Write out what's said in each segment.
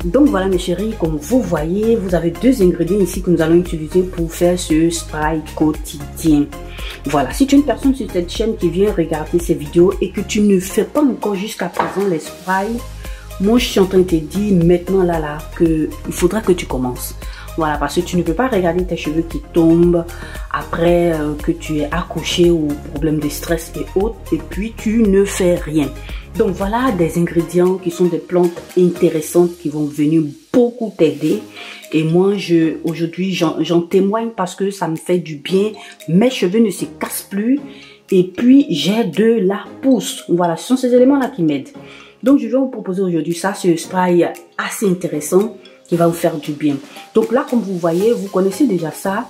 Donc voilà mes chéris, comme vous voyez, vous avez deux ingrédients ici que nous allons utiliser pour faire ce spray quotidien. Voilà, si tu es une personne sur cette chaîne qui vient regarder ces vidéos et que tu ne fais pas encore jusqu'à présent les sprays, moi je suis en train de te dire maintenant là que il faudra que tu commences. Voilà, parce que tu ne peux pas regarder tes cheveux qui tombent après que tu es accouché ou problème de stress et autres, et puis tu ne fais rien. Donc voilà des ingrédients qui sont des plantes intéressantes qui vont venir beaucoup t'aider. Et moi, aujourd'hui, j'en témoigne parce que ça me fait du bien. Mes cheveux ne se cassent plus. Et puis, j'ai de la pousse. Voilà, ce sont ces éléments-là qui m'aident. Donc, je vais vous proposer aujourd'hui ça, ce spray assez intéressant qui va vous faire du bien. Donc là, comme vous voyez, vous connaissez déjà ça.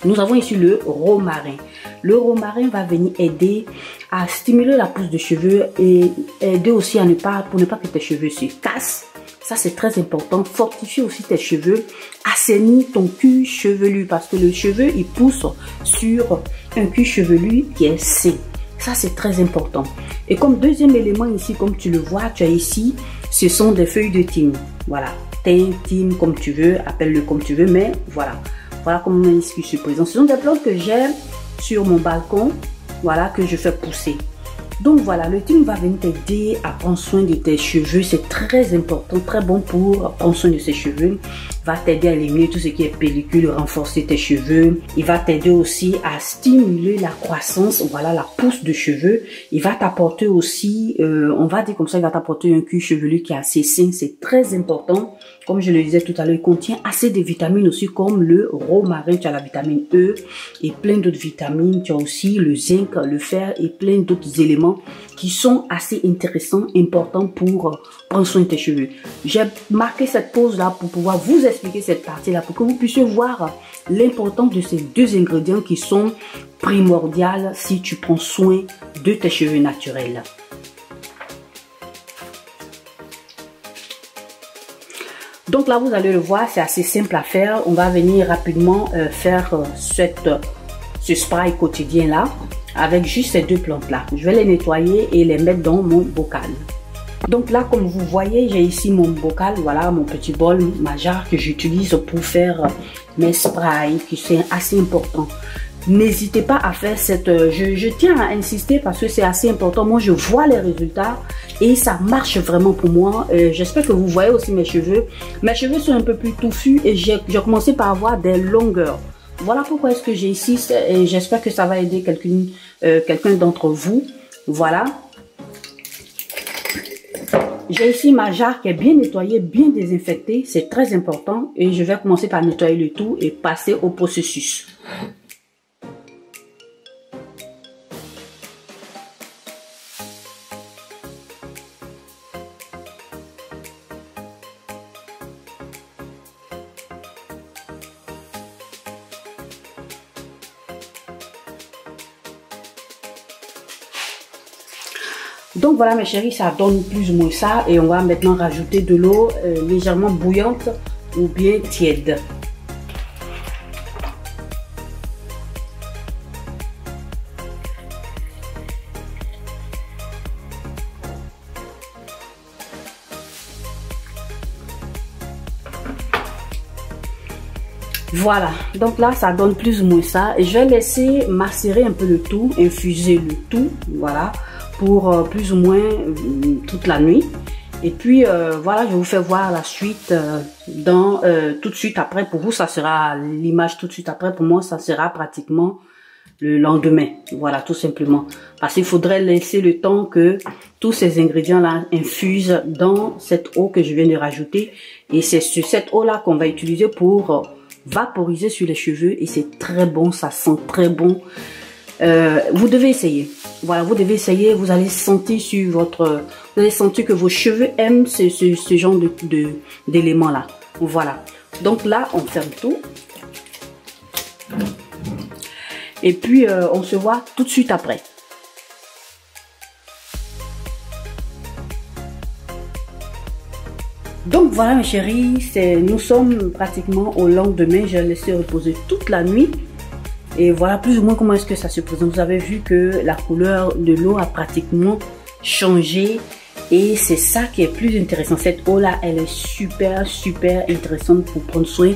Nous avons ici le romarin. Le romarin va venir aider à stimuler la pousse de cheveux et aider aussi à pour ne pas que tes cheveux se cassent. Ça, c'est très important. Fortifie aussi tes cheveux. Assainit ton cuir chevelu parce que le cheveu, il pousse sur un cuir chevelu qui est sain. Ça, c'est très important. Et comme deuxième élément ici, comme tu le vois, tu as ici, ce sont des feuilles de thym. Voilà. Thym, thym, comme tu veux, appelle-le comme tu veux, mais voilà. Voilà comment ici je suis présent. Ce sont des plantes que j'ai sur mon balcon, voilà, que je fais pousser. Donc voilà, le thym va venir t'aider à prendre soin de tes cheveux. C'est très important, très bon pour prendre soin de ses cheveux. Va t'aider à éliminer tout ce qui est pellicule, renforcer tes cheveux. Il va t'aider aussi à stimuler la croissance, voilà, la pousse de cheveux. Il va t'apporter aussi, on va dire comme ça, il va t'apporter un cuir chevelu qui est assez sain. C'est très important. Comme je le disais tout à l'heure, il contient assez de vitamines aussi comme le romarin. Tu as la vitamine E et plein d'autres vitamines. Tu as aussi le zinc, le fer et plein d'autres éléments qui sont assez intéressants, importants pour prendre soin de tes cheveux. J'ai marqué cette pause là pour pouvoir vous expliquer cette partie là pour que vous puissiez voir l'importance de ces deux ingrédients qui sont primordiaux si tu prends soin de tes cheveux naturels. Donc là, vous allez le voir, c'est assez simple à faire. On va venir rapidement faire ce spray quotidien là avec juste ces deux plantes là. Je vais les nettoyer et les mettre dans mon bocal. Donc là, comme vous voyez, j'ai ici mon bocal, voilà, mon petit bol, ma jarre que j'utilise pour faire mes sprays, qui sont assez importants. N'hésitez pas à faire cette... Je tiens à insister parce que c'est assez important. Moi, je vois les résultats et ça marche vraiment pour moi. J'espère que vous voyez aussi mes cheveux. Mes cheveux sont un peu plus touffus et j'ai commencé par avoir des longueurs. Voilà pourquoi est-ce que j'ai ici et j'espère que ça va aider quelqu'un d'entre vous. Voilà. J'ai ici ma jarre qui est bien nettoyée, bien désinfectée. C'est très important et je vais commencer par nettoyer le tout et passer au processus. Donc voilà mes chéris, ça donne plus ou moins ça et on va maintenant rajouter de l'eau légèrement bouillante ou bien tiède. Voilà, donc là ça donne plus ou moins ça et je vais laisser macérer un peu le tout, infuser le tout, voilà, pour plus ou moins toute la nuit. Et puis voilà, je vous fais voir la suite tout de suite après. Pour vous ça sera l'image tout de suite après, pour moi ça sera pratiquement le lendemain. Voilà, tout simplement, parce qu'il faudrait laisser le temps que tous ces ingrédients là infusent dans cette eau que je viens de rajouter. Et c'est sur cette eau là qu'on va utiliser pour vaporiser sur les cheveux et c'est très bon, ça sent très bon. Vous devez essayer. Voilà, vous devez essayer. Vous allez sentir sur votre, vous allez sentir que vos cheveux aiment ce genre d'éléments là. Voilà. Donc là, on ferme tout. Et puis on se voit tout de suite après. Donc voilà mes chéris, nous sommes pratiquement au lendemain. J'ai laissé reposer toute la nuit. Et voilà plus ou moins comment est-ce que ça se présente. Vous avez vu que la couleur de l'eau a pratiquement changé. Et c'est ça qui est plus intéressant. Cette eau là, elle est super intéressante pour prendre soin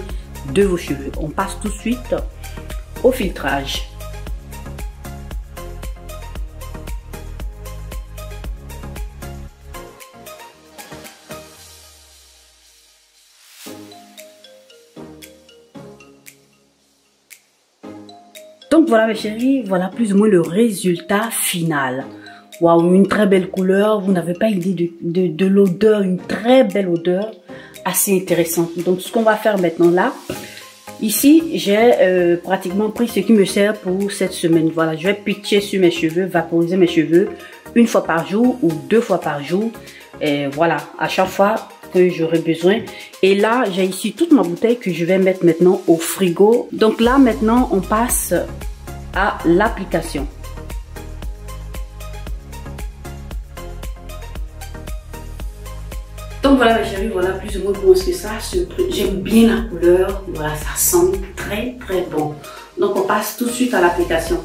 de vos cheveux. On passe tout de suite au filtrage. Donc voilà mes chéris, voilà plus ou moins le résultat final. Waouh, une très belle couleur, vous n'avez pas idée de l'odeur, une très belle odeur, assez intéressante. Donc ce qu'on va faire maintenant là, ici j'ai pratiquement pris ce qui me sert pour cette semaine. Voilà, je vais pitcher sur mes cheveux, vaporiser mes cheveux une fois par jour ou 2 fois par jour. Et voilà, à chaque fois que j'aurai besoin. Et là, j'ai ici toute ma bouteille que je vais mettre maintenant au frigo. Donc là, maintenant, on passe à l'application. Donc voilà mes chéris, voilà plus ou moins comment est-ce que ça se... J'aime bien la couleur, voilà, ça sent très bon. Donc on passe tout de suite à l'application.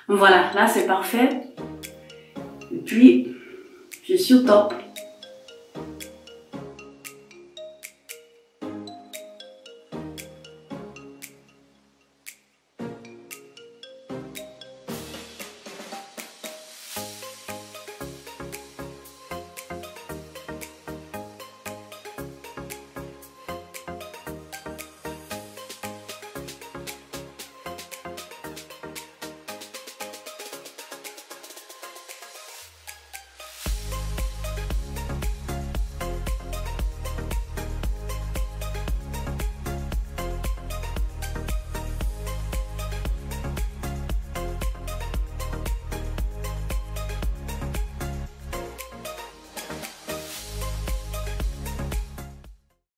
Voilà, là c'est parfait. Et puis, je suis au top.